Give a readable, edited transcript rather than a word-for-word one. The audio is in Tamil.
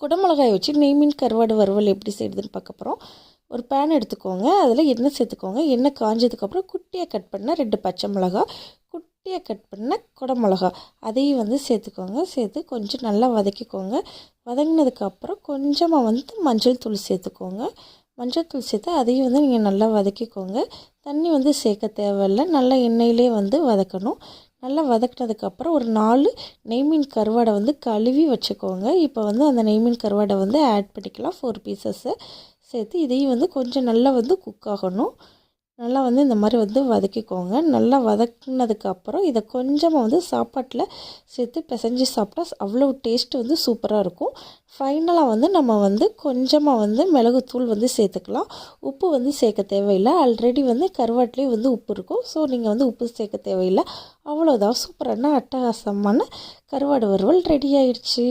குடமிளகாய் வச்சு நெய் மீன் கருவாடு வறுவல் எப்படி செய்கிறதுன்னு பார்க்க போகிறோம். ஒரு பேன் எடுத்துக்கோங்க, அதில் எண்ணெய் சேர்த்துக்கோங்க. எண்ணெய் காஞ்சதுக்கப்புறம் குட்டியாக கட் பண்ண 2 பச்சை மிளகா, குட்டியாக கட் பண்ண குடமிளகா அதையும் சேர்த்துக்கோங்க. சேர்த்து கொஞ்சம் நல்லா வதக்கிக்கோங்க. வதங்கினதுக்கப்புறம் கொஞ்சமாக மஞ்சள் தூள் சேர்த்துக்கோங்க. மஞ்சள் தூள் சேர்த்து அதையும் நீங்கள் நல்லா வதக்கிக்கோங்க. தண்ணி சேர்க்க தேவையில்லை, நல்லா எண்ணெயிலே வதக்கணும். நல்லா வதக்கினதுக்கப்புறம் ஒரு 4 நெய்மீன் கருவாடை கழுவி வச்சுக்கோங்க. இப்போ அந்த நெய்மீன் கருவாடை ஆட் பண்ணிக்கலாம். 4 பீசஸ்ஸை சேர்த்து இதையும் கொஞ்சம் நல்லா குக் ஆகணும். நல்லா இந்த மாதிரி வதக்கிக்கோங்க. நல்லா வதக்கினதுக்கப்புறம் இதை கொஞ்சமாக சாப்பாட்டில் சேர்த்து பிசைஞ்சு சாப்பிட்டா அவ்வளோ டேஸ்ட்டு சூப்பராக இருக்கும். ஃபைனலாக நம்ம கொஞ்சமாக மிளகுத்தூள் சேர்த்துக்கலாம். உப்பு சேர்க்க தேவையில்லை. ஆல்ரெடி கருவாட்டிலே உப்பு இருக்கும். ஸோ நீங்கள் உப்பு சேர்க்க தேவையில்லை. அவ்வளோதான், சூப்பரான அட்டகாசமான கருவாடு வறுவல் ரெடி ஆயிடுச்சு.